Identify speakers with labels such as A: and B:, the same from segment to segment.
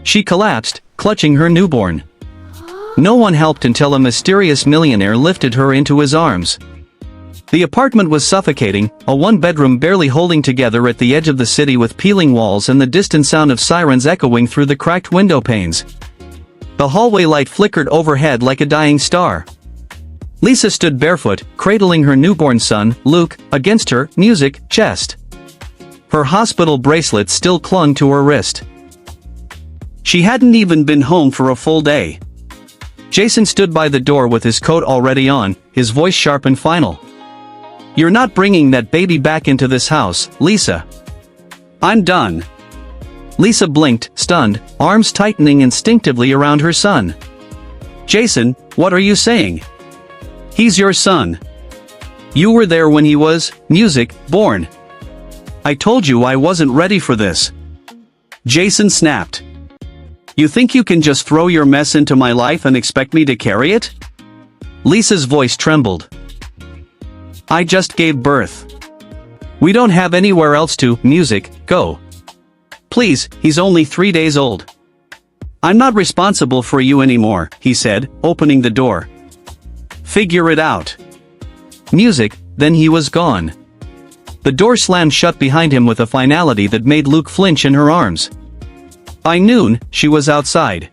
A: She collapsed, clutching her newborn. No one helped until a mysterious millionaire lifted her into his arms. The apartment was suffocating, a one-bedroom barely holding together at the edge of the city with peeling walls and the distant sound of sirens echoing through the cracked window panes. The hallway light flickered overhead like a dying star. Lisa stood barefoot, cradling her newborn son, Luke, against her music chest. Her hospital bracelet still clung to her wrist. She hadn't even been home for a full day. Jason stood by the door with his coat already on, his voice sharp and final. "You're not bringing that baby back into this house, Lisa." "I'm done." Lisa blinked, stunned, arms tightening instinctively around her son. "Jason, what are you saying? He's your son. You were there when he was, born. I told you I wasn't ready for this." Jason snapped. "You think you can just throw your mess into my life and expect me to carry it?" Lisa's voice trembled. "I just gave birth. We don't have anywhere else to, go. Please, he's only 3 days old." "I'm not responsible for you anymore," he said, opening the door. "Figure it out." Then he was gone. The door slammed shut behind him with a finality that made Luke flinch in her arms. By noon, she was outside.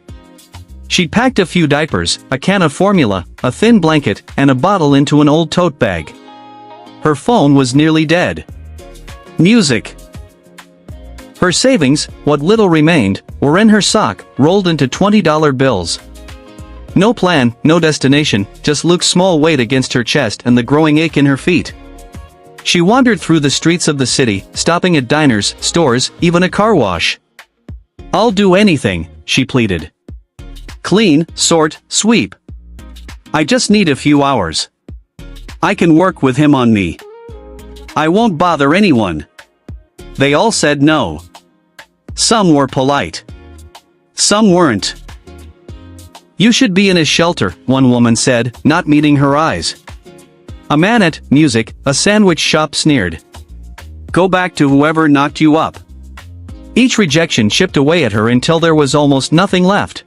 A: She'd packed a few diapers, a can of formula, a thin blanket, and a bottle into an old tote bag. Her phone was nearly dead. Her savings, what little remained, were in her sock, rolled into $20 bills. No plan, no destination, just Luke's small weight against her chest and the growing ache in her feet. She wandered through the streets of the city, stopping at diners, stores, even a car wash. "I'll do anything," she pleaded. "Clean, sort, sweep. I just need a few hours. I can work with him on me. I won't bother anyone." They all said no. Some were polite. Some weren't. "You should be in a shelter," one woman said, not meeting her eyes. A man at a sandwich shop sneered. "Go back to whoever knocked you up." Each rejection chipped away at her until there was almost nothing left.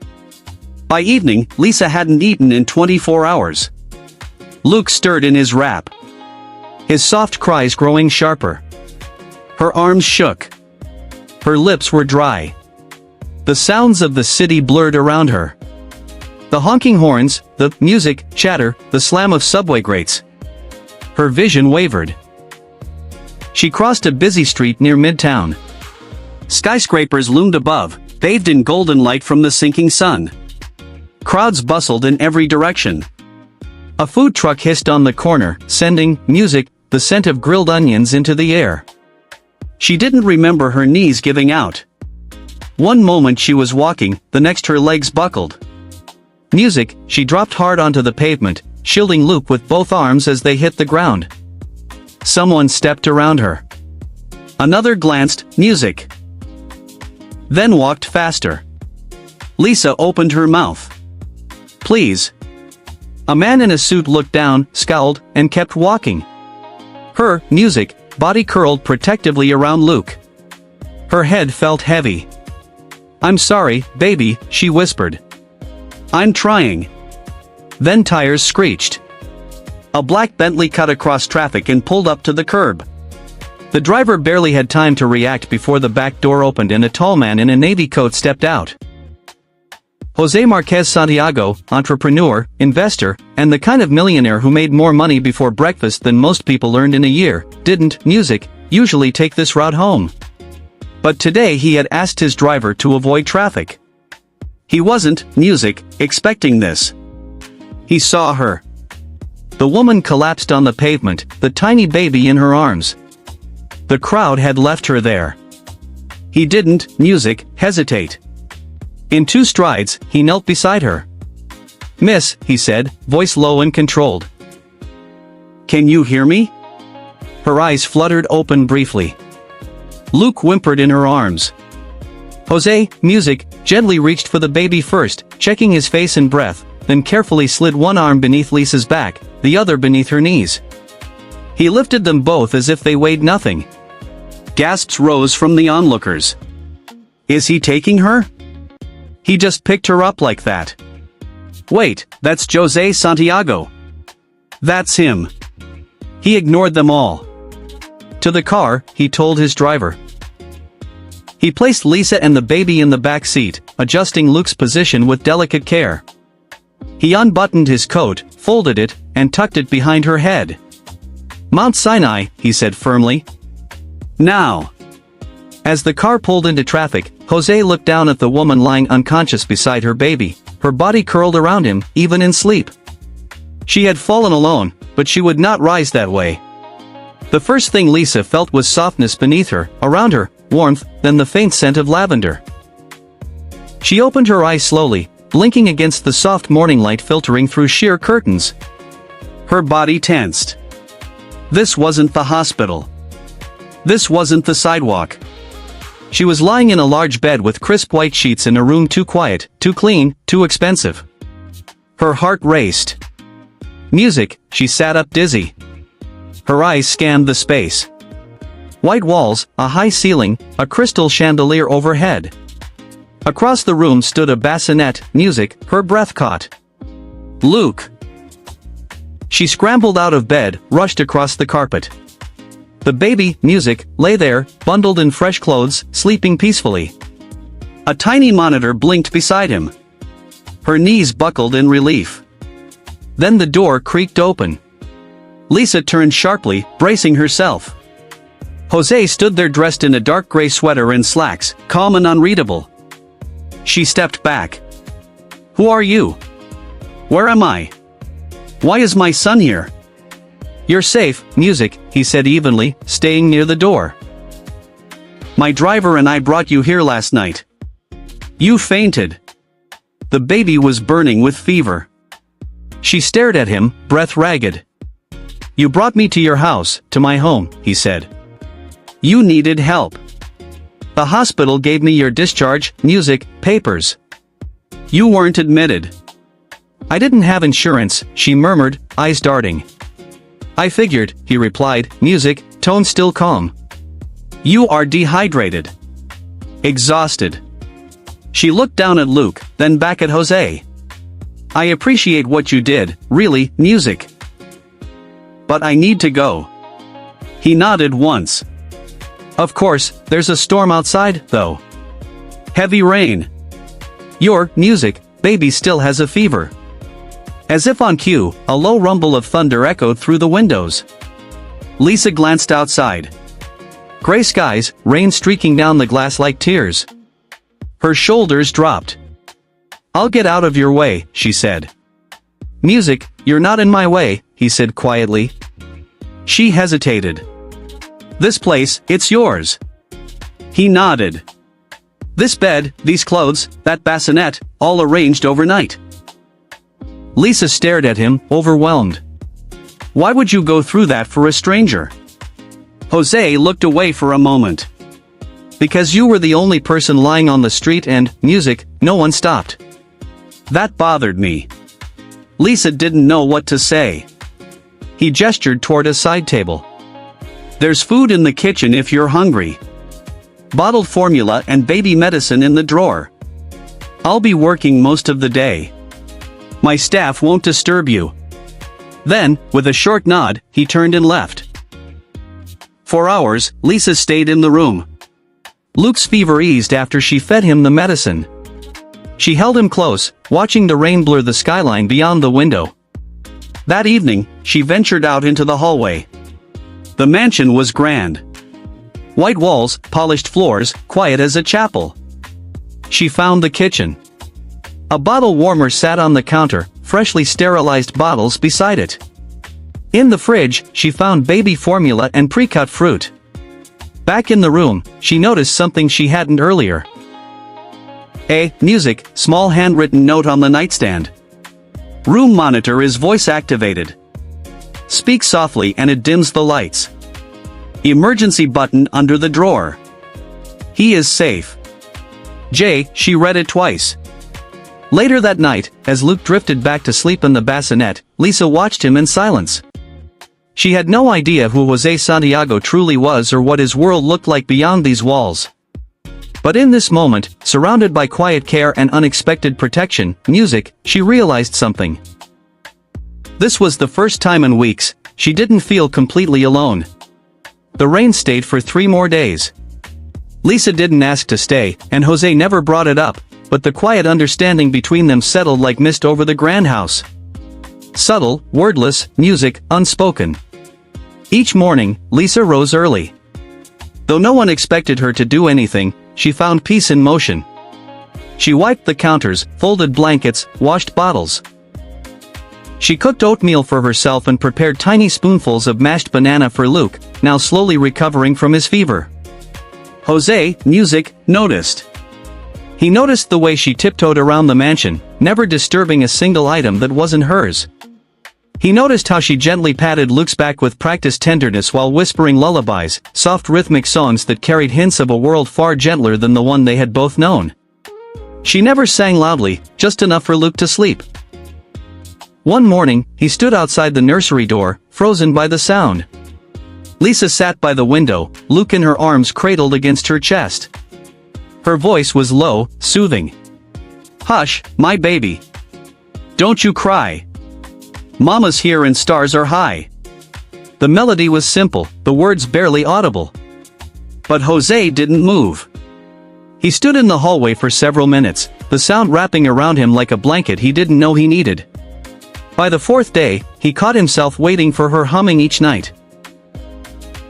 A: By evening, Lisa hadn't eaten in 24 hours. Luke stirred in his wrap. His soft cries growing sharper. Her arms shook. Her lips were dry. The sounds of the city blurred around her. The honking horns, the music, chatter, the slam of subway grates. Her vision wavered. She crossed a busy street near Midtown. Skyscrapers loomed above, bathed in golden light from the sinking sun. Crowds bustled in every direction. A food truck hissed on the corner, sending the scent of grilled onions into the air. She didn't remember her knees giving out. One moment she was walking, the next her legs buckled. She dropped hard onto the pavement, shielding Luke with both arms as they hit the ground. Someone stepped around her. Another glanced, then walked faster. Lisa opened her mouth. "Please." A man in a suit looked down, scowled, and kept walking. Her body curled protectively around Luke. Her head felt heavy. "I'm sorry, baby," she whispered. "I'm trying." Then tires screeched. A black Bentley cut across traffic and pulled up to the curb. The driver barely had time to react before the back door opened and a tall man in a navy coat stepped out. Jose Marquez Santiago, entrepreneur, investor, and the kind of millionaire who made more money before breakfast than most people earned in a year, didn't usually take this route home. But today he had asked his driver to avoid traffic. He wasn't expecting this. He saw her. The woman collapsed on the pavement, the tiny baby in her arms. The crowd had left her there. He didn't hesitate. In 2 strides, he knelt beside her. "Miss," he said, voice low and controlled. "Can you hear me?" Her eyes fluttered open briefly. Luke whimpered in her arms. Jose, gently reached for the baby first, checking his face and breath, then carefully slid one arm beneath Lisa's back, the other beneath her knees. He lifted them both as if they weighed nothing. Gasps rose from the onlookers. "Is he taking her?" He just picked her up like that. Wait, that's Jose Santiago. That's him. He ignored them all. To the car, he told his driver. He placed Lisa and the baby in the back seat, adjusting Luke's position with delicate care. He unbuttoned his coat, folded it, and tucked it behind her head. Mount Sinai, he said firmly. Now. As the car pulled into traffic, Jose looked down at the woman lying unconscious beside her baby, her body curled around him, even in sleep. She had fallen alone, but she would not rise that way. The first thing Lisa felt was softness beneath her, around her, warmth, then the faint scent of lavender. She opened her eyes slowly, blinking against the soft morning light filtering through sheer curtains. Her body tensed. This wasn't the hospital. This wasn't the sidewalk. She was lying in a large bed with crisp white sheets in a room too quiet, too clean, too expensive. Her heart raced. Music, she sat up dizzy. Her eyes scanned the space. White walls, a high ceiling, a crystal chandelier overhead. Across the room stood a bassinet, music, her breath caught. Luke. She scrambled out of bed, rushed across the carpet. The baby, music, lay there, bundled in fresh clothes, sleeping peacefully. A tiny monitor blinked beside him. Her knees buckled in relief. Then the door creaked open. Lisa turned sharply, bracing herself. Jose stood there dressed in a dark gray sweater and slacks, calm and unreadable. She stepped back. Who are you? Where am I? Why is my son here? You're safe, music, he said evenly, staying near the door. My driver and I brought you here last night. You fainted. The baby was burning with fever. She stared at him, breath ragged. You brought me to your house, to my home, he said. You needed help. The hospital gave me your discharge, music, papers. You weren't admitted. I didn't have insurance, she murmured, eyes darting. I figured, he replied, music, tone still calm. You are dehydrated. Exhausted. She looked down at Luke, then back at Jose. I appreciate what you did, really, music. But I need to go. He nodded once. Of course, there's a storm outside, though. Heavy rain. Your, music, baby still has a fever. As if on cue, a low rumble of thunder echoed through the windows. Lisa glanced outside. Gray skies, rain streaking down the glass like tears. Her shoulders dropped. I'll get out of your way, she said. Music, you're not in my way, he said quietly. She hesitated. This place, it's yours. He nodded. This bed, these clothes, that bassinet, all arranged overnight. Lisa stared at him, overwhelmed. Why would you go through that for a stranger? Jose looked away for a moment. Because you were the only person lying on the street and, music, no one stopped. That bothered me. Lisa didn't know what to say. He gestured toward a side table. There's food in the kitchen if you're hungry. Bottled formula and baby medicine in the drawer. I'll be working most of the day. My staff won't disturb you. Then, with a short nod, he turned and left. For hours, Lisa stayed in the room. Luke's fever eased after she fed him the medicine. She held him close, watching the rain blur the skyline beyond the window. That evening, she ventured out into the hallway. The mansion was grand. White walls, polished floors, quiet as a chapel. She found the kitchen. A bottle warmer sat on the counter, freshly sterilized bottles beside it. In the fridge, she found baby formula and pre-cut fruit. Back in the room, she noticed something she hadn't earlier. Music, small handwritten note on the nightstand. Room monitor is voice activated. Speak softly and it dims the lights. Emergency button under the drawer. He is safe. She read it twice. Later that night, as Luke drifted back to sleep in the bassinet, Lisa watched him in silence. She had no idea who Jose Santiago truly was or what his world looked like beyond these walls. But in this moment, surrounded by quiet care and unexpected protection, music, she realized something. This was the first time in weeks she didn't feel completely alone. The rain stayed for 3 more days. Lisa didn't ask to stay, and Jose never brought it up, but the quiet understanding between them settled like mist over the grand house. Subtle, wordless, music, unspoken. Each morning, Lisa rose early. Though no one expected her to do anything, she found peace in motion. She wiped the counters, folded blankets, washed bottles. She cooked oatmeal for herself and prepared tiny spoonfuls of mashed banana for Luke, now slowly recovering from his fever. Jose, music, noticed. He noticed the way she tiptoed around the mansion, never disturbing a single item that wasn't hers. He noticed how she gently patted Luke's back with practiced tenderness while whispering lullabies, soft rhythmic songs that carried hints of a world far gentler than the one they had both known. She never sang loudly, just enough for Luke to sleep. One morning, he stood outside the nursery door, frozen by the sound. Lisa sat by the window, Luke in her arms cradled against her chest. Her voice was low, soothing. "Hush, my baby. Don't you cry. Mama's here and stars are high." The melody was simple, the words barely audible. But Jose didn't move. He stood in the hallway for several minutes, the sound wrapping around him like a blanket he didn't know he needed. By the 4th day, he caught himself waiting for her humming each night.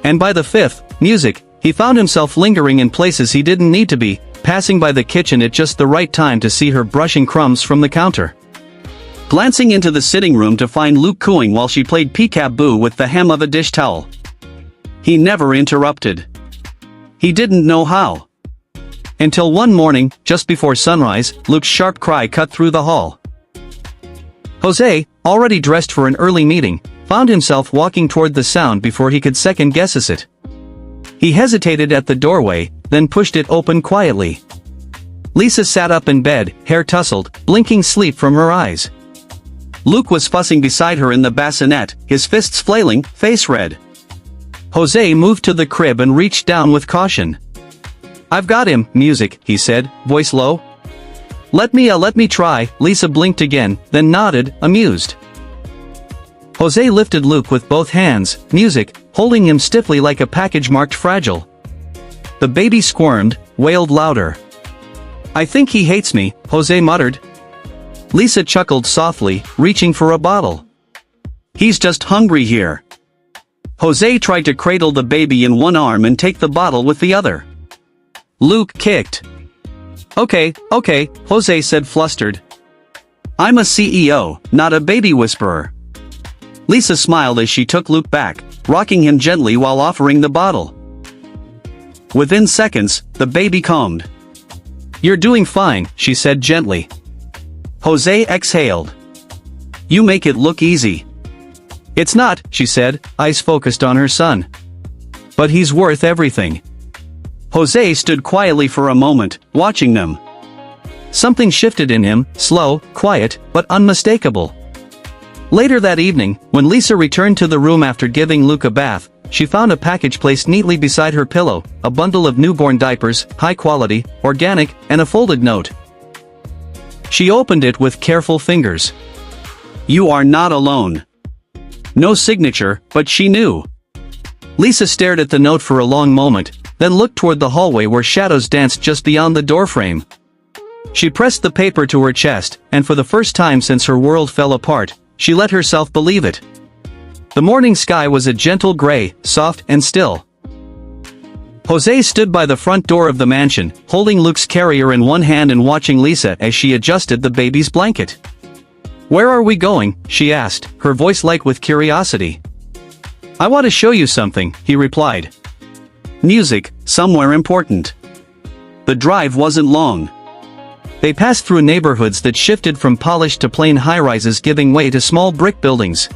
A: And by the 5th, music, he found himself lingering in places he didn't need to be, passing by the kitchen at just the right time to see her brushing crumbs from the counter. Glancing into the sitting room to find Luke cooing while she played peekaboo with the hem of a dish towel. He never interrupted. He didn't know how. Until one morning, just before sunrise, Luke's sharp cry cut through the hall. Jose, already dressed for an early meeting, found himself walking toward the sound before he could second-guess it. He hesitated at the doorway, then pushed it open quietly. Lisa sat up in bed, hair tousled, blinking sleep from her eyes. Luke was fussing beside her in the bassinet, his fists flailing, face red. Jose moved to the crib and reached down with caution. "I've got him, music," he said, voice low. Let me try." Lisa blinked again, then nodded, amused. Jose lifted Luke with both hands, music, holding him stiffly like a package marked fragile. The baby squirmed, wailed louder. "I think he hates me," Jose muttered. Lisa chuckled softly, reaching for a bottle. "He's just hungry here." Jose tried to cradle the baby in one arm and take the bottle with the other. Luke kicked. Okay, Jose said flustered. "I'm a CEO, not a baby whisperer." Lisa smiled as she took Luke back, rocking him gently while offering the bottle. Within seconds, the baby calmed. "You're doing fine," she said gently. Jose exhaled. "You make it look easy." "It's not," she said, eyes focused on her son. "But he's worth everything." Jose stood quietly for a moment, watching them. Something shifted in him, slow, quiet, but unmistakable. Later that evening, when Lisa returned to the room after giving Luke a bath, she found a package placed neatly beside her pillow, a bundle of newborn diapers, high quality, organic, and a folded note. She opened it with careful fingers. "You are not alone." No signature, but she knew. Lisa stared at the note for a long moment, then looked toward the hallway where shadows danced just beyond the doorframe. She pressed the paper to her chest, and for the first time since her world fell apart, she let herself believe it. The morning sky was a gentle gray, soft and still. Jose stood by the front door of the mansion, holding Luke's carrier in one hand and watching Lisa as she adjusted the baby's blanket. "Where are we going?" she asked, her voice light with curiosity. "I want to show you something," he replied. "Music, somewhere important." The drive wasn't long. They passed through neighborhoods that shifted from polished to plain high-rises giving way to small brick buildings.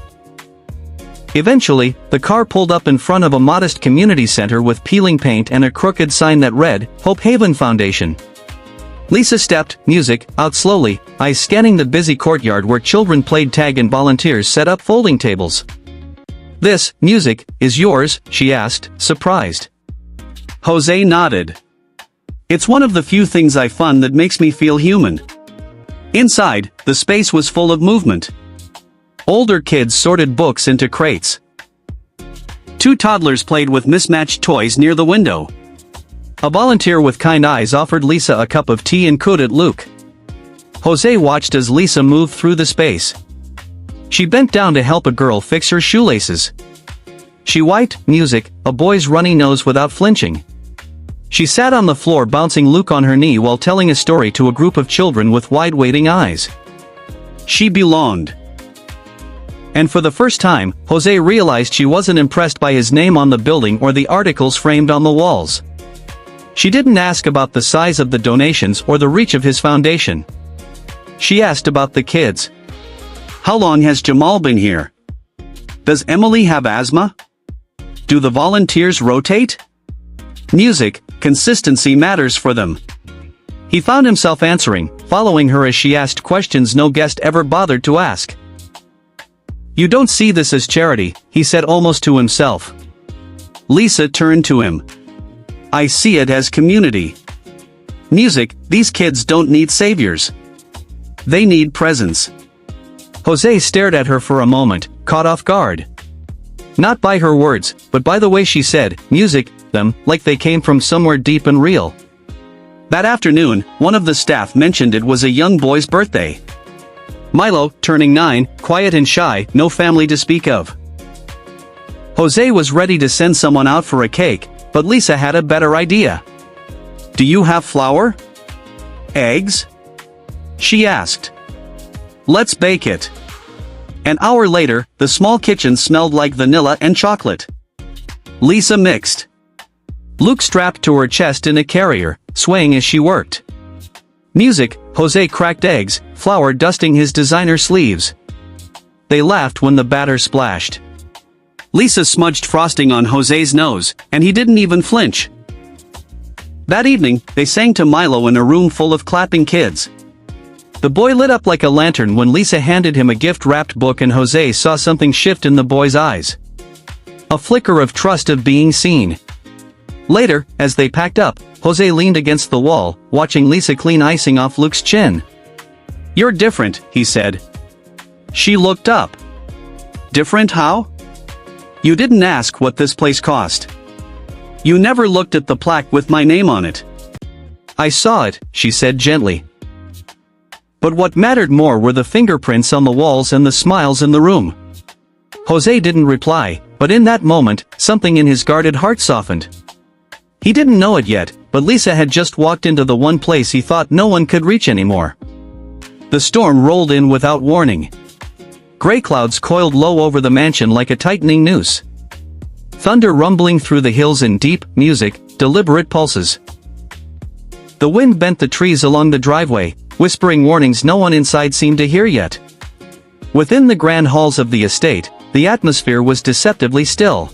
A: Eventually, the car pulled up in front of a modest community center with peeling paint and a crooked sign that read, Hope Haven Foundation. Lisa stepped, music, out slowly, eyes scanning the busy courtyard where children played tag and volunteers set up folding tables. "This, music, is yours?" she asked, surprised. Jose nodded.
B: It's one of the few things I find that makes me feel human. Inside, the space was full of movement. Older kids sorted books into crates. Two toddlers played with mismatched toys near the window. A volunteer with kind eyes offered Lisa a cup of tea and courted Luke. Jose watched as Lisa moved through the space. She bent down to help a girl fix her shoelaces. She wiped, music, a boy's runny nose without flinching. She sat on the floor bouncing Luke on her knee while telling a story to a group of children with wide waiting eyes. She belonged. And for the first time, Jose realized she wasn't impressed by his name on the building or the articles framed on the walls. She didn't ask about the size of the donations or the reach of his foundation. She asked about the kids. How long has Jamal been here? Does Emily have asthma? Do the volunteers rotate? Music, consistency matters for them. He found himself answering, following her as she asked questions no guest ever bothered to ask. You don't see this as charity, he said almost to himself. Lisa turned to him. I see it as community. Music, these kids don't need saviors. They need presence. Jose stared at her for a moment, caught off guard. Not by her words, but by the way she said, music, them, like they came from somewhere deep and real. That afternoon, one of the staff mentioned it was a young boy's birthday. Milo, turning 9, quiet and shy, no family to speak of. Jose was ready to send someone out for a cake, but Lisa had a better idea. Do you have flour? Eggs? She asked. Let's bake it. An hour later, the small kitchen smelled like vanilla and chocolate. Lisa mixed. Luke strapped to her chest in a carrier, swaying as she worked. Music, Jose cracked eggs, flour dusting his designer sleeves. They laughed when the batter splashed. Lisa smudged frosting on Jose's nose, and he didn't even flinch. That evening, they sang to Milo in a room full of clapping kids. The boy lit up like a lantern when Lisa handed him a gift-wrapped book and Jose saw something shift in the boy's eyes. A flicker of trust of being seen. Later, as they packed up, Jose leaned against the wall, watching Lisa clean icing off Luke's chin. You're different, he said. She looked up. Different how? You didn't ask what this place cost. You never looked at the plaque with my name on it. I saw it, she said gently. But what mattered more were the fingerprints on the walls and the smiles in the room. Jose didn't reply, but in that moment, something in his guarded heart softened. He didn't know it yet, but Lisa had just walked into the one place he thought no one could reach anymore. The storm rolled in without warning. Gray clouds coiled low over the mansion like a tightening noose. Thunder rumbling through the hills in deep, music, deliberate pulses. The wind bent the trees along the driveway, whispering warnings no one inside seemed to hear yet. Within the grand halls of the estate, the atmosphere was deceptively still.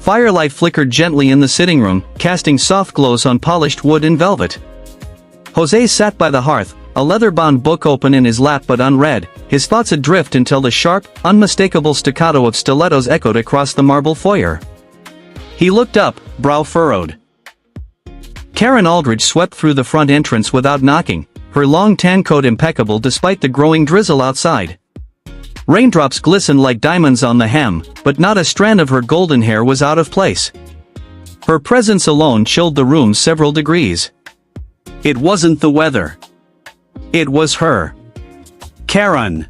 B: Firelight flickered gently in the sitting room, casting soft glows on polished wood and velvet. Jose sat by the hearth, a leather-bound book open in his lap but unread, his thoughts adrift until the sharp, unmistakable staccato of stilettos echoed across the marble foyer. He looked up, brow furrowed. Karen Aldridge swept through the front entrance without knocking, her long tan coat impeccable despite the growing drizzle outside. Raindrops glistened like diamonds on the hem, but not a strand of her golden hair was out of place. Her presence alone chilled the room several degrees. It wasn't the weather. It was her. Karen.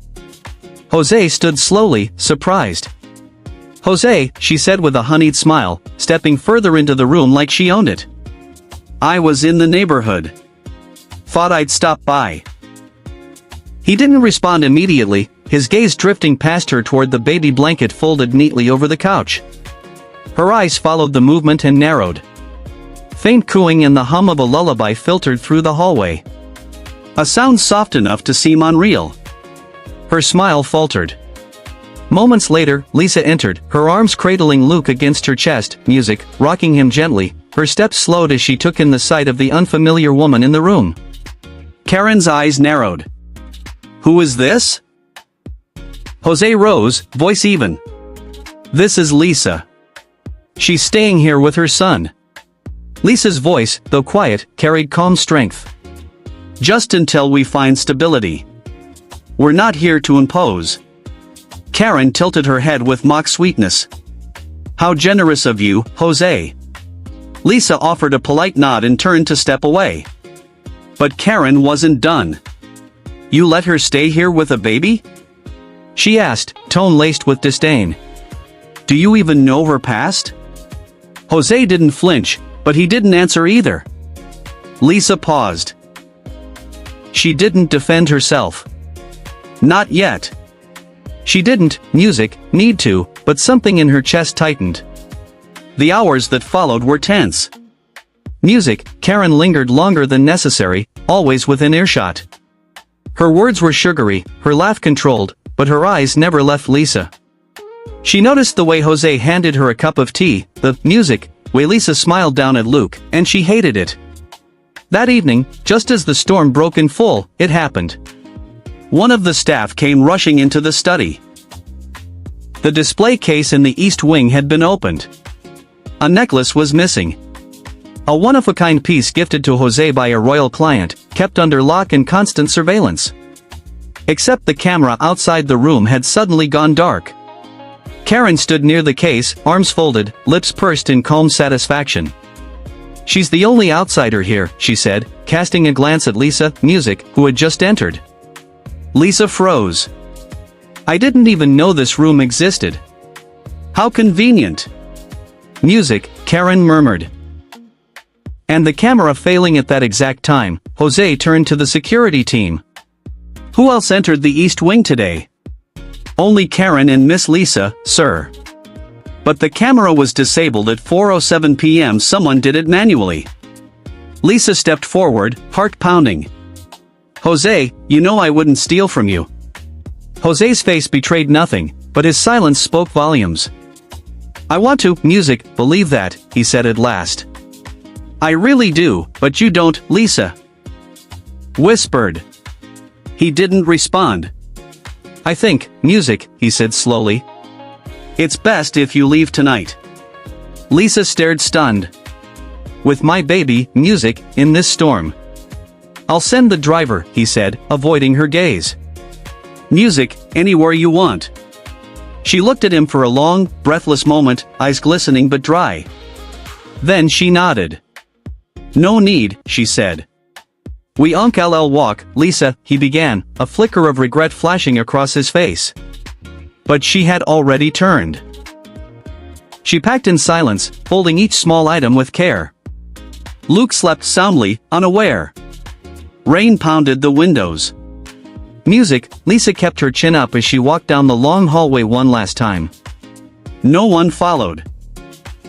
B: Jose stood slowly, surprised. Jose, she said with a honeyed smile, stepping further into the room like she owned it. I was in the neighborhood. Thought I'd stop by. He didn't respond immediately, his gaze drifting past her toward the baby blanket folded neatly over the couch. Her eyes followed the movement and narrowed. Faint cooing and the hum of a lullaby filtered through the hallway. A sound soft enough to seem unreal. Her smile faltered. Moments later, Lisa entered, her arms cradling Luke against her chest, music, rocking him gently, her steps slowed as she took in the sight of the unfamiliar woman in the room. Karen's eyes narrowed. Who is this? Jose rose, voice even. This is Lisa. She's staying here with her son.
A: Lisa's voice, though quiet, carried calm strength.
B: Just until we find stability. We're not here to impose. Karen tilted her head with mock sweetness. How generous of you, Jose. Lisa offered a polite nod and turned to step away. But Karen wasn't done. You let her stay here with a baby?
A: She asked, tone laced with disdain.
B: Do you even know her past? Jose didn't flinch, but he didn't answer either. Lisa paused.
A: She didn't defend herself.
B: Not yet.
A: She didn't, music, need to, but something in her chest tightened.
B: The hours that followed were tense.
A: Music, Karen lingered longer than necessary, always within earshot. Her words were sugary, her laugh controlled, but her eyes never left Lisa. She noticed the way Jose handed her a cup of tea, the music way Lisa smiled down at Luke, and she hated it. That evening, just as the storm broke in full, it happened.
B: One of the staff came rushing into the study.
A: The display case in the east wing had been opened. A necklace was missing. A one-of-a-kind piece gifted to Jose by a royal client, kept under lock and constant surveillance. Except the camera outside the room had suddenly gone dark. Karen stood near the case, arms folded, lips pursed in calm satisfaction. She's the only outsider here, she said, casting a glance at Lisa, music, who had just entered. Lisa froze. I didn't even know this room existed.
B: How convenient.
A: Music, Karen murmured. And the camera failing at that exact time, Jose turned to the security team.
B: Who else entered the East Wing today? Only Karen and Miss Lisa, sir. But the camera was disabled at 4:07 p.m. Someone did it manually. Lisa stepped forward, heart pounding. Jose, you know I wouldn't steal from you.
A: Jose's face betrayed nothing, but his silence spoke volumes. I want to, music, believe that, he said at last.
B: I really do, but you don't, Lisa. Whispered. He didn't respond.
A: I think, music, he said slowly.
B: It's best if you leave tonight.
A: Lisa stared stunned. With my baby, music, in this storm. I'll send the driver, he said, avoiding her gaze.
B: Music, anywhere you want. She looked at him for a long, breathless moment, eyes glistening but dry. Then she nodded. No need, she said.
A: We LL walk, Lisa, he began, a flicker of regret flashing across his face. But she had already turned. She packed in silence, folding each small item with care.
B: Luke slept soundly, unaware. Rain pounded the windows.
A: Music, Lisa kept her chin up as she walked down the long hallway one last time.
B: No one followed.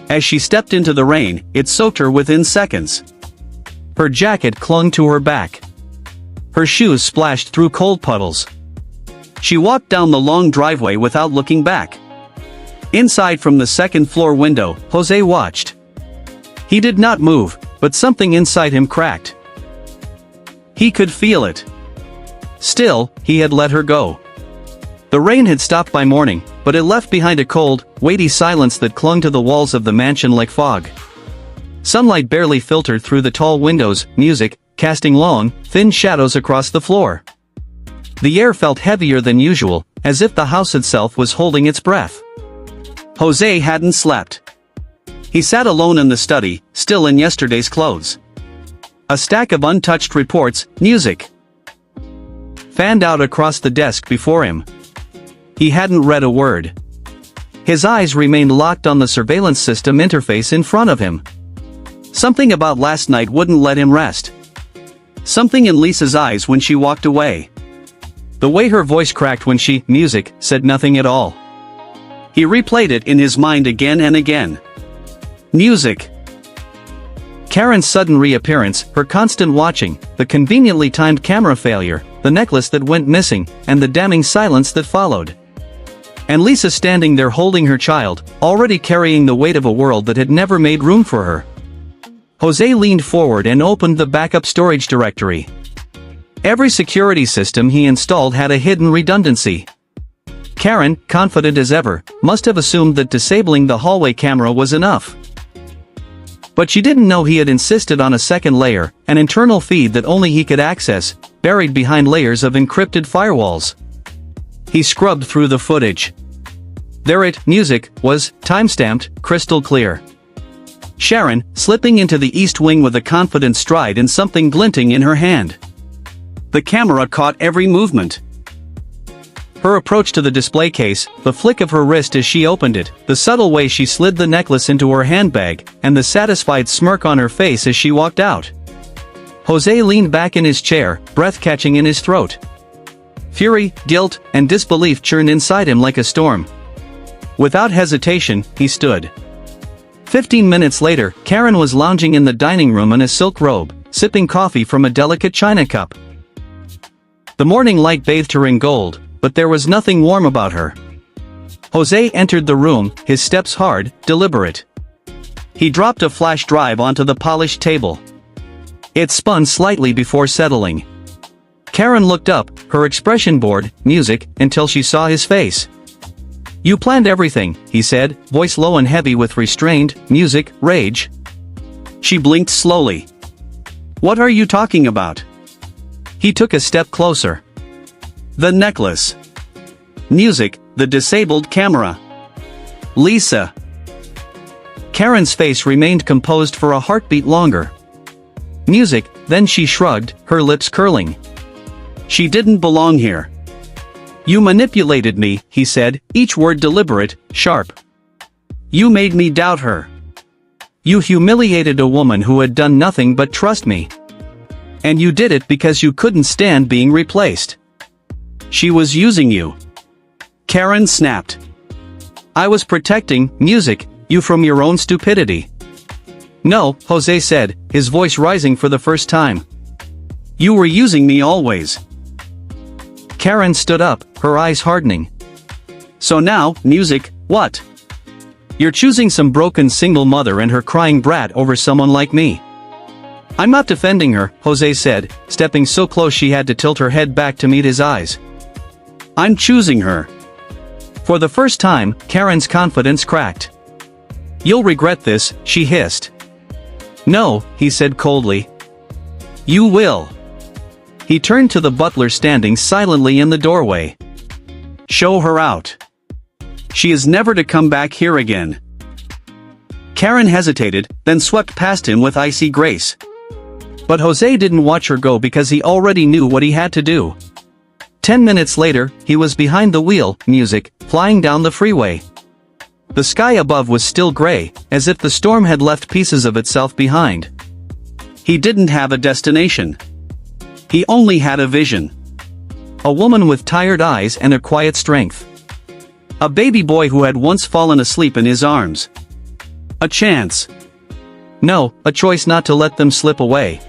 B: As she stepped into the rain, it soaked her within seconds.
A: Her jacket clung to her back. Her shoes splashed through cold puddles.
B: She walked down the long driveway without looking back. Inside from the second-floor window, Jose watched. He did not move, but something inside him cracked. He could feel it. Still, he had let her go. The rain had stopped by morning, but it left behind a cold, weighty silence that clung to the walls of the mansion like fog. Sunlight barely filtered through the tall windows, music, casting long, thin shadows across the floor. The air felt heavier than usual, as if the house itself was holding its breath. Jose hadn't slept. He sat alone in the study, still in yesterday's clothes. A stack of untouched reports, music, fanned out across the desk before him. He hadn't read a word. His eyes remained locked on the surveillance system interface in front of him. Something about last night wouldn't let him rest. Something in Lisa's eyes when she walked away. The way her voice cracked when she, music, said nothing at all. He replayed it in his mind again and again. Music. Karen's sudden reappearance, her constant watching, the conveniently timed camera failure, the necklace that went missing, and the damning silence that followed. And Lisa standing there holding her child, already carrying the weight of a world that had never made room for her. Jose leaned forward and opened the backup storage directory. Every security system he installed had a hidden redundancy. Karen, confident as ever, must have assumed that disabling the hallway camera was enough.
A: But she didn't know he had insisted on a second layer, an internal feed that only he could access, buried behind layers of encrypted firewalls. He scrubbed through the footage. There it, music, was, timestamped, crystal clear. Sharon, slipping into the East Wing with a confident stride and something glinting in her hand. The camera caught every movement. Her approach to the display case, the flick of her wrist as she opened it, the subtle way she slid the necklace into her handbag, and the satisfied smirk on her face as she walked out. Jose leaned back in his chair, breath catching in his throat. Fury, guilt, and disbelief churned inside him like a storm. Without hesitation, he stood. 15 minutes later, Karen was lounging in the dining room in a silk robe, sipping coffee from a delicate china cup. The morning light bathed her in gold, but there was nothing warm about her. Jose entered the room, his steps hard, deliberate. He dropped a flash drive onto the polished table. It spun slightly before settling. Karen looked up, her expression bored, music, until she saw his face. "You planned everything," he said, voice low and heavy with restrained, music, rage. She blinked slowly. "What are you talking about?" He took a step closer. "The necklace. Music, the disabled camera. Lisa." Karen's face remained composed for a heartbeat longer. "Music," then she shrugged, her lips curling. "She didn't belong here." "You manipulated me," he said, each word deliberate, sharp. "You made me doubt her. You humiliated a woman who had done nothing but trust me. And you did it because you couldn't stand being replaced. She was using you." Karen snapped. "I was protecting, music, you from your own stupidity." "No," Jose said, his voice rising for the first time. "You were using me always." Karen stood up, her eyes hardening. "So now, music, what? You're choosing some broken single mother and her crying brat over someone like me." "I'm not defending her," Jose said, stepping so close she had to tilt her head back to meet his eyes. "I'm choosing her." For the first time, Karen's confidence cracked. "You'll regret this," she hissed. "No," he said coldly. "You will." He turned to the butler standing silently in the doorway. "Show her out. She is never to come back here again." Karen hesitated, then swept past him with icy grace. But Jose didn't watch her go because he already knew what he had to do. 10 minutes later, he was behind the wheel, music, flying down the freeway. The sky above was still gray, as if the storm had left pieces of itself behind. He didn't have a destination. He only had a vision. A woman with tired eyes and a quiet strength. A baby boy who had once fallen asleep in his arms. A chance. No, a choice not to let them slip away.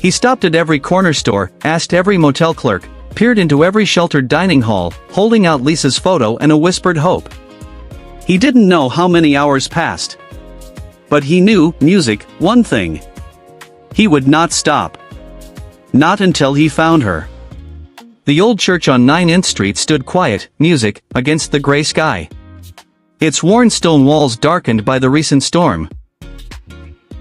A: He stopped at every corner store, asked every motel clerk, peered into every sheltered dining hall, holding out Lisa's photo and a whispered hope. He didn't know how many hours passed. But he knew, music, one thing. He would not stop. Not until he found her. The old church on 9th Street stood quiet, music, against the gray sky. Its worn stone walls darkened by the recent storm.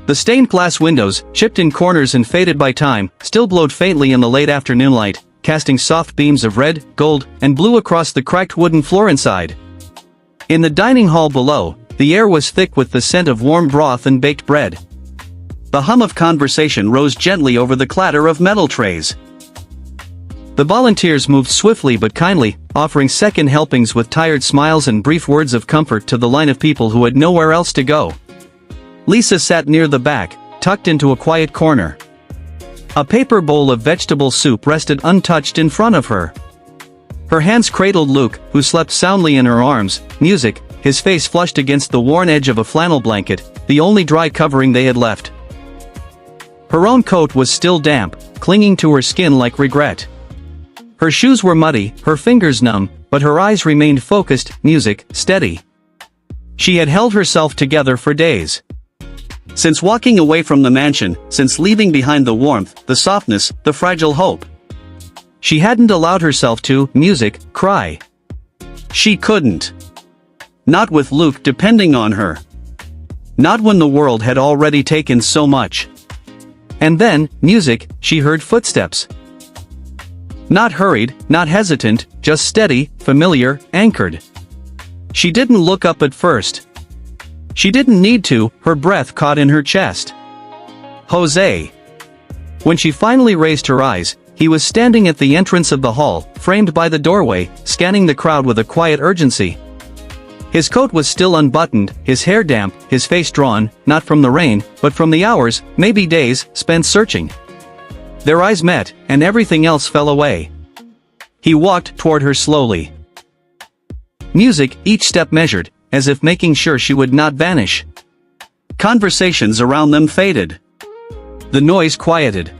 A: The stained glass windows, chipped in corners and faded by time, still glowed faintly in the late afternoon light, casting soft beams of red, gold, and blue across the cracked wooden floor inside. In the dining hall below, the air was thick with the scent of warm broth and baked bread. The hum of conversation rose gently over the clatter of metal trays. The volunteers moved swiftly but kindly, offering second helpings with tired smiles and brief words of comfort to the line of people who had nowhere else to go. Lisa sat near the back, tucked into a quiet corner. A paper bowl of vegetable soup rested untouched in front of her. Her hands cradled Luke, who slept soundly in her arms, music, his face flushed against the worn edge of a flannel blanket, the only dry covering they had left. Her own coat was still damp, clinging to her skin like regret. Her shoes were muddy, her fingers numb, but her eyes remained focused, music, steady. She had held herself together for days. Since walking away from the mansion, since leaving behind the warmth, the softness, the fragile hope. She hadn't allowed herself to, music, cry. She couldn't. Not with Luke depending on her.
B: Not when the world had already taken so much.
A: And then, music, she heard footsteps. Not hurried, not hesitant, just steady, familiar, anchored. She didn't look up at first. She didn't need to, her breath caught in her chest. Jose. When she finally raised her eyes, he was standing at the entrance of the hall, framed by the doorway, scanning the crowd with a quiet urgency. His coat was still unbuttoned, his hair damp, his face drawn, not from the rain, but from the hours, maybe days, spent searching. Their eyes met, and everything else fell away. He walked toward her slowly. Music, each step measured, as if making sure she would not vanish.
B: Conversations around them faded.
A: The noise quieted.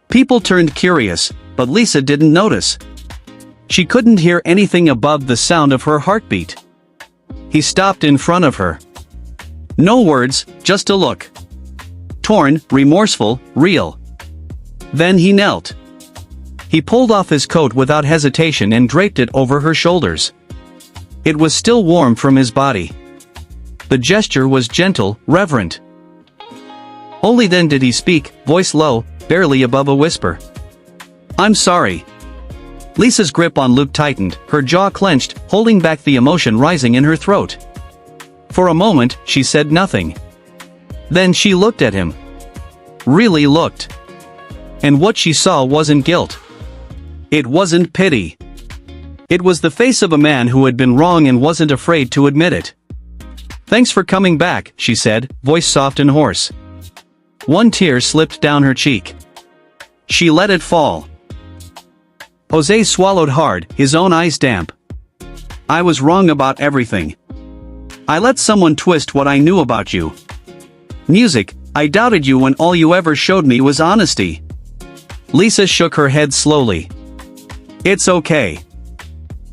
B: People turned curious, but Lisa didn't notice. She couldn't hear anything above the sound of her heartbeat.
A: He stopped in front of her.
B: No words, just a look. Torn, remorseful, real. Then he knelt.
A: He pulled off his coat without hesitation and draped it over her shoulders. It was still warm from his body. The gesture was gentle, reverent. Only then did he speak, voice low, barely above a whisper.
B: "I'm sorry."
A: Lisa's grip on Luke tightened, her jaw clenched, holding back the emotion rising in her throat. For a moment, she said nothing. Then she looked at him. Really looked. And what she saw wasn't guilt.
B: It wasn't pity.
A: It was the face of a man who had been wrong and wasn't afraid to admit it. "Thanks for coming back," she said, voice soft and hoarse. One tear slipped down her cheek.
B: She let it fall.
A: Jose swallowed hard, his own eyes damp.
B: "I was wrong about everything. I let someone twist what I knew about you. Music, I doubted you when all you ever showed me was honesty."
A: Lisa shook her head slowly.
B: "It's okay."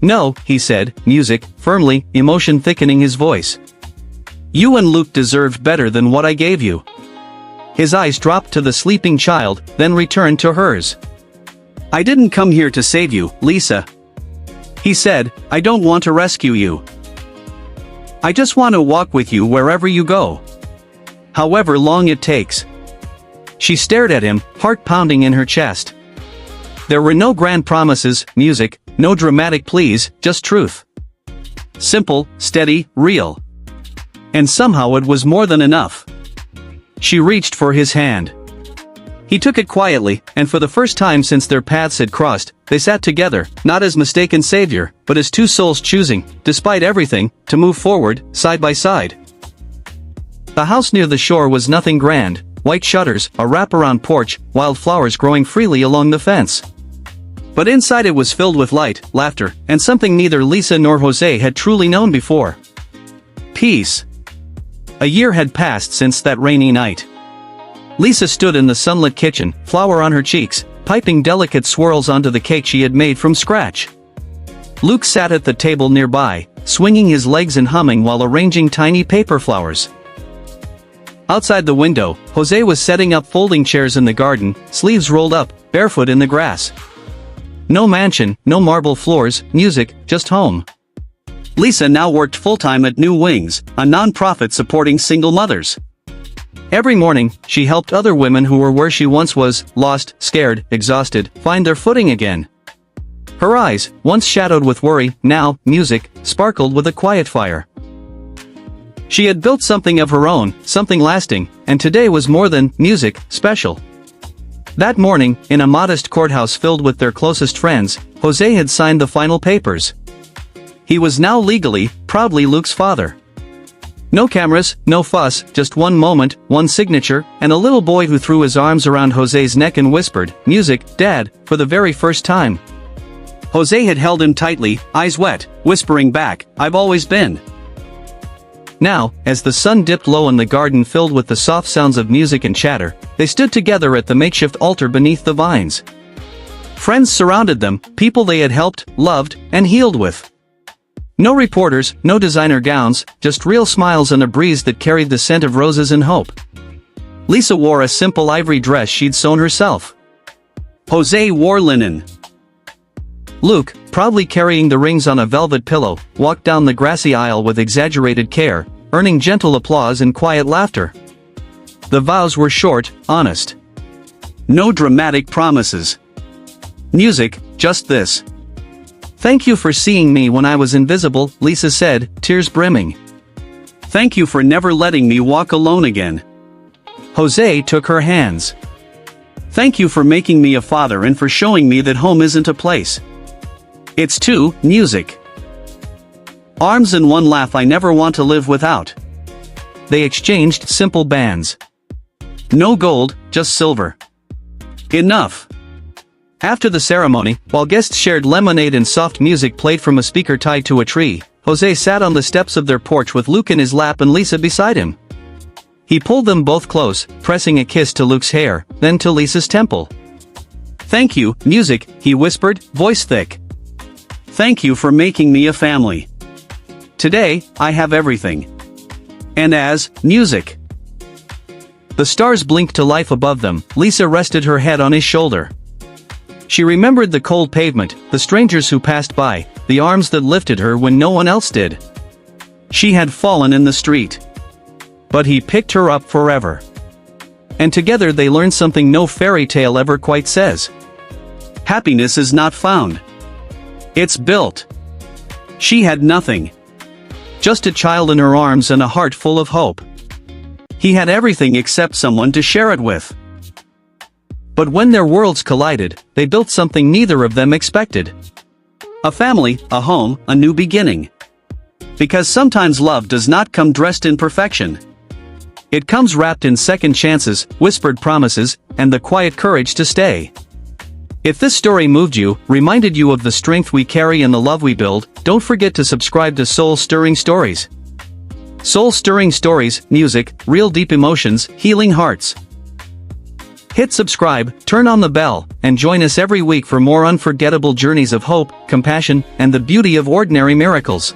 A: "No," he said, music, firmly, emotion thickening his voice. "You and Luke deserved better than what I gave you." His eyes dropped to the sleeping child, then returned to hers.
B: "I didn't come here to save you, Lisa," he said. "I don't want to rescue you. I just want to walk with you wherever you go. However long it takes."
A: She stared at him, heart pounding in her chest. There were no grand promises, music, no dramatic pleas, just truth. Simple, steady, real. And somehow it was more than enough. She reached for his hand. He took it quietly, and for the first time since their paths had crossed, they sat together, not as mistaken savior, but as two souls choosing, despite everything, to move forward, side by side. The house near the shore was nothing grand, white shutters, a wraparound porch, wildflowers growing freely along the fence. But inside it was filled with light, laughter, and something neither Lisa nor Jose had truly known before. Peace. A year had passed since that rainy night. Lisa stood in the sunlit kitchen, flour on her cheeks, piping delicate swirls onto the cake she had made from scratch. Luke sat at the table nearby, swinging his legs and humming while arranging tiny paper flowers. Outside the window, Jose was setting up folding chairs in the garden, sleeves rolled up, barefoot in the grass. No mansion, no marble floors, music, just home.
B: Lisa now worked full-time at New Wings, a non-profit supporting single mothers.
A: Every morning, she helped other women who were where she once was, lost, scared, exhausted, find their footing again. Her eyes, once shadowed with worry, now, music, sparkled with a quiet fire. She had built something of her own, something lasting, and today was more than music, special. That morning, in a modest courthouse filled with their closest friends, Jose had signed the final papers. He was now legally, proudly Luke's father. No cameras, no fuss, just one moment, one signature, and a little boy who threw his arms around Jose's neck and whispered, "Music, Dad," for the very first time.
B: Jose had held him tightly, eyes wet, whispering back, "I've always been."
A: Now, as the sun dipped low and the garden filled with the soft sounds of music and chatter, they stood together at the makeshift altar beneath the vines. Friends surrounded them, people they had helped, loved, and healed with. No reporters, no designer gowns, just real smiles and a breeze that carried the scent of roses and hope. Lisa wore a simple ivory dress she'd sewn herself.
B: Jose wore linen.
A: Luke, proudly carrying the rings on a velvet pillow, walked down the grassy aisle with exaggerated care, earning gentle applause and quiet laughter. The vows were short, honest.
B: No dramatic promises. Music, just this.
A: "Thank you for seeing me when I was invisible," Lisa said, tears brimming.
B: "Thank you for never letting me walk alone again."
A: Jose took her hands.
B: "Thank you for making me a father and for showing me that home isn't a place. It's two, music. Arms and one laugh I never want to live without."
A: They exchanged simple bands.
B: No gold, just silver. Enough.
A: After the ceremony, while guests shared lemonade and soft music played from a speaker tied to a tree, Jose sat on the steps of their porch with Luke in his lap and Lisa beside him. He pulled them both close, pressing a kiss to Luke's hair, then to Lisa's temple.
B: "Thank you, music," he whispered, voice thick. "Thank you for making me a family. Today, I have everything. And as, music."
A: The stars blinked to life above them. Lisa rested her head on his shoulder. She remembered the cold pavement, the strangers who passed by, the arms that lifted her when no one else did. She had fallen in the street. But he picked her up forever. And together they learned something no fairy tale ever quite says.
B: Happiness is not found. It's built. She had nothing.
A: Just a child in her arms and a heart full of hope.
B: He had everything except someone to share it with.
A: But when their worlds collided, they built something neither of them expected.
B: A family, a home, a new beginning. Because sometimes love does not come dressed in perfection.
A: It comes wrapped in second chances, whispered promises, and the quiet courage to stay. If this story moved you, reminded you of the strength we carry and the love we build, don't forget to subscribe to Soul Stirring Stories. Soul Stirring Stories, music, real deep emotions, healing hearts. Hit subscribe, turn on the bell, and join us every week for more unforgettable journeys of hope, compassion, and the beauty of ordinary miracles.